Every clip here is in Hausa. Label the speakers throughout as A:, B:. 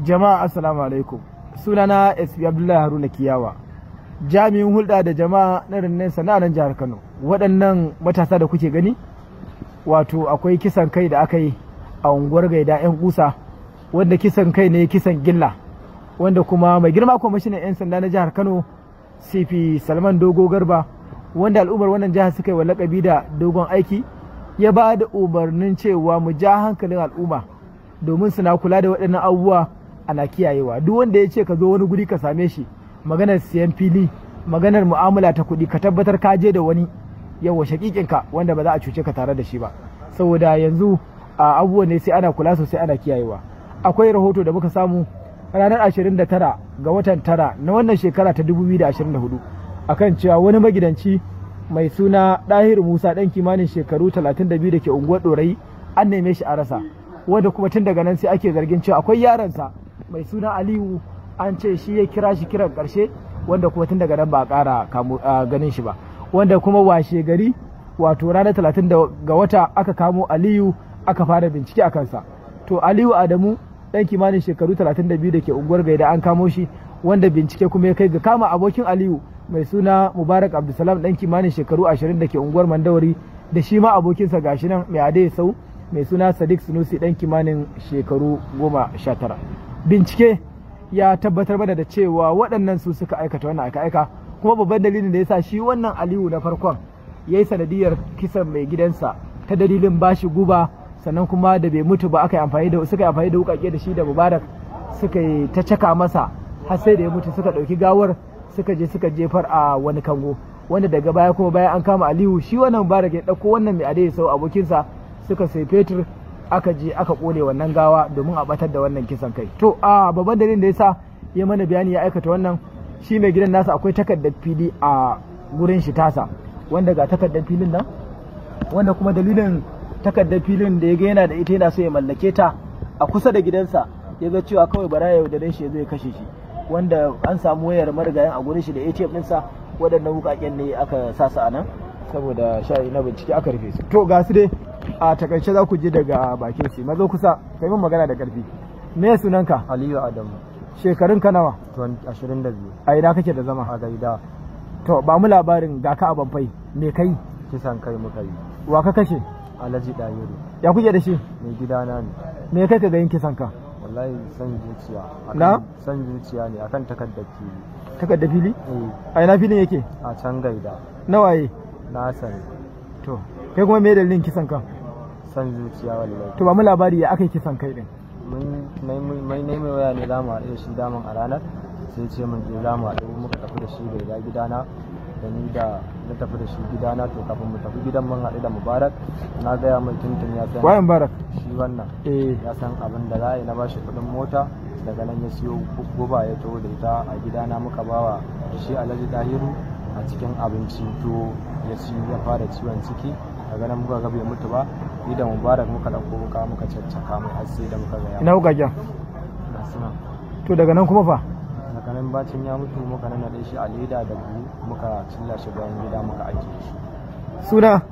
A: Jama'a assalamu alaikum. Sunana SP Abdullahi Haruna Kiyawa, jami'in hulɗa da jama'a na rinnin sana'ar jihar Kano. Waɗannan matasa da kuke gani, wato akwai kisan kai da aka yi a unguwar Gaida 'yan kusa, wanda kisan kai ne kisan gilla, wanda kuma mai girma kwamishinan 'yan sanda na jihar Kano CP Salman Dogo Garba, wanda al'ummar wannan jihar suka yi wa lakabi da dogon aiki, ya ba da umarnin cewa mu ja hankalin al'umma domin suna kula da waɗannan abubuwa ana kiyayewa. Duk wanda ya ce ka zo wani guri ka same shi, maganar siyan fili, maganar mu'amala ta kuɗi, ka tabbatar ka je da wani yawa shakikinka wanda ba za a cuce ka tare da shi ba, saboda yanzu a abubuwan ne sai ana kula sosai ana kiyayewa. Akwai rahoto da muka samu ranar 29 ga watan tara na wannan shekara ta 2024 akan cewa wani magidanci mai suna Ɗahir Musa ɗan kimanin shekaru 32 da ke unguwar Ɗorayi an neme shi a rasa, wanda kuma tun daga nan sai ake zargin cewa akwai yaransa mai suna Aliyu, an ce shi ya kira shi kiran ƙarshe, wanda kuma tun daga nan ba a ƙara ganin shi ba, wanda kuma washe gari wato ranar 30 ga wata aka kamo Aliyu aka fara bincike a kansa. To Aliyu Adamu ɗan kimanin shekaru 32 da ke unguwar Gaida an kamo shi, wanda bincike kuma ya kai ga kama abokin Aliyu mai suna Mubarak Abdulsalam ɗan kimanin shekaru 20 da ke unguwar Mandawari, da shi ma abokinsa gashi nan mai adai sau mai suna Sadiq Sunusi ɗan kimanin shekaru 19. Bincike ya tabbatar mana da cewa waɗannan su suka aikata wannan aika-aika, kuma babban dalilin da ya sa shi wannan Aliyu na farkon ya yi sanadiyar kisan mai gidansa ta dalilin bashi guba, sannan kuma da bai mutu ba suka yi amfani da wukake da shi da Mubarak suka yi ta caka masa har sai da ya mutu, suka ɗauki gawar suka je suka jefar a wani kango, wanda daga baya kuma bayan an kama Aliyu shi wannan Mubarak ya ɗauko wannan mai adai sau abokinsa suka sai fetur aka je aka kone wannan gawa domin a batar da wannan kisan kai. To a babban dalilin da yasa ya mana bayani ya aikata wannan, shi mai gidan nasa akwai takardar fili a gurin shi tasa, wanda ga takardar filin nan, wanda kuma dalilin takardar filin da ya ga yana da ita yana so ya mallake ta a kusa da gidansa, ya ga cewa kawai bara ya yaudare shi zai kashe shi, wanda an samu wayar marigayen a gurin shi da ATM ɗinsa, waɗannan wukaken ne aka sa su a nan saboda sha'ani na bincike aka rufe su. To ga su dai a takaice za ku je daga bakin shi, mazo kusa kai min magana da karfi. Me sunanka?
B: Aliyu Adamu.
A: Shekarun ka nawa?
B: 22.
A: A ina kake da zama?
B: A Gaida.
A: To ba mu labarin ga ka a Banfai, me kai?
B: Kisan kai muka yi.
A: Wa ka kashe?
B: Alhaji Dahiru.
A: Ya kuke da shi?
B: Mai gidana ne.
A: Me kai ka ga yin kisan ka?
B: Wallahi san zuciya.
A: Na?
B: San zuciya ne akan takardar fili.
A: Takardar fili?
B: Eh.
A: A ina filin yake?
B: A can Gaida.
A: Nawaye?
B: Na sani.
A: To kai kuma me dalilin kisan ka?
B: San zuciya wallahi.
A: To ba mu labari ya aka yi kisan kai din?
B: Mai waya ne za mu haɗu da shi daman a ranar, sai ce mun je za mu haɗu, muka tafi da shi Gaida gidana, da ni da na tafi da shi gidana. To kafin mu tafi gidan mun haɗu da Mubarak, na gaya mai tuntun ya san.
A: Wayan Mubarak?
B: Shi wannan. Ya san abin da za a yi, na bashi kuɗin mota, daga nan ya siyo guba ya taho da ita a gidana, muka bawa shi Alhaji Dahiru a cikin abinci, to ya ci ya fara ciwon ciki, daga nan muka ga bai mutu ba, ni da Mubarak muka ɗauko wuka muka caccaka mai har sai da muka ga ya.
A: Ina wukaken?
B: Na suna.
A: To daga nan kuma fa?
B: Daga nan bacin ya mutu muka nanaɗe shi a leda da buhu, muka cilla shi bayan gida muka ajiye shi.
A: Suna?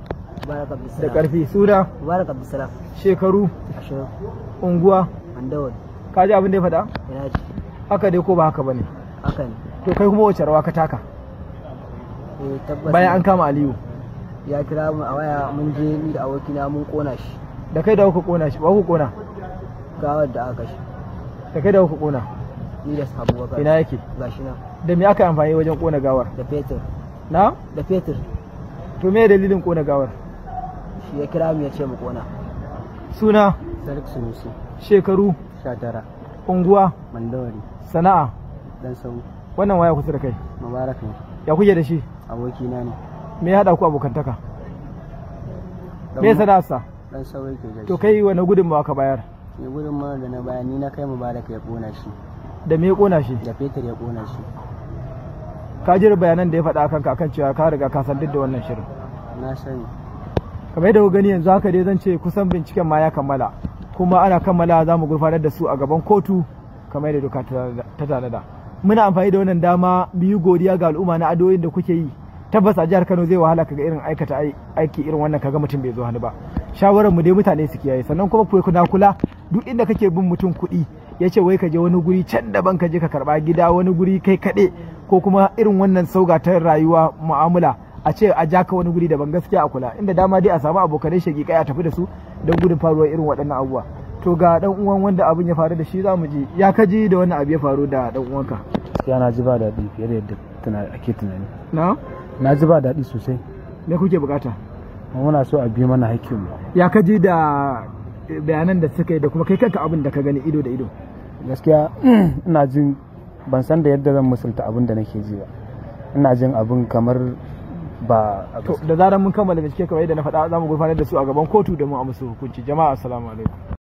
C: Mubarak Abdulsalam.
A: Da ƙarfi. Suna?
C: Mubarak Abdulsalam.
A: Shekaru?
C: 20.
A: Unguwa?
C: Mandawari.
A: Ka ji abin da ya faɗa?
C: Ina ji.
A: Haka dai ko ba haka bane?
C: Haka ne.
A: To kai kuma wace rawa ka taka
C: Tabbas.
A: bayan an kama Aliyu?
C: Ya kira mu a waya, mun je ni da abokina mun kona shi.
A: Da kai da kuka kona shi, ba ku kona?
C: Gawar da aka shi.
A: Da kai da kuka kona?
C: Ni da Abubakar.
A: Ina yake?
C: Gashi nan.
A: Da me aka amfani wajen kona gawar?
C: Da fetur.
A: Na?
C: Da fetur.
A: To me dalilin kona gawar?
C: Shi ya kira mu ya ce mu kona.
A: Suna?
B: Sadiq Sunusi.
A: Shekaru?
B: 19.
A: Unguwa?
B: Mandawari.
A: Sana'a?
B: Dan sau.
A: Wannan waya kusa da kai?
B: Mubarak ne.
A: Ya kuke da shi?
B: Abokina ne.
A: Me ya haɗa ku abokantaka? Me sana'arsa?
B: Dan sau yake gaishe.
A: To kai wani gudunmawa ka bayar?
B: Mai gudunmawar da na bayani na kai Mubarak ya kona shi.
A: Da me ya kona shi?
B: Da fetur ya kona shi.
A: Ka ji bayanan da ya faɗa kanka akan cewa ka riga ka san duk da wannan shirin?
B: Na sani.
A: Kamar yadda ku gani yanzu haka dai zan ce kusan binciken ma ya kammala, kuma ana kammala za mu gurfanar da su a gaban kotu kamar yadda doka ta tanada. Muna amfani da wannan dama biyu godiya ga al'umma na adoyin da kuke yi. Tabbas a jihar Kano zai wahala kaga irin aikata aiki irin wannan kaga mutum bai zo hannu ba. Shawarar mu dai mutane su kiyaye, sannan kuma ku kula duk inda kake bin mutum kuɗi ya ce wai ka je wani guri can daban ka je ka karba gida wani guri kai kaɗe ko kuma irin wannan sauga ta rayuwa mu'amala a ce a jaka wani guri daban gaskiya a kula inda dama dai a samu abokanai shagiƙai a tafi da su don gudun faruwar irin waɗannan abubuwa. To ga dan uwan wanda abin ya faru da shi za mu ji ya kaji da wannan abu ya faru da dan uwanka.
B: Gaskiya na ji ba daɗi fiye da yadda ake tunani.
A: Na
B: ji ba daɗi sosai.
A: Me kuke bukata?
B: Muna so a bi mana haƙƙinmu.
A: Ya kaji da bayanan da suka yi da kuma kai kanka abin da ka gani ido da ido?
B: Gaskiya ina jin ban san da yadda zan musulta abin da nake ji ba. Ina jin abin kamar ba.
A: To da zarar mun kammala bincike kamar yadda na faɗa za mu gurfanar da su a gaban kotu da mu a musu hukunci. Jama'a assalamu alaikum.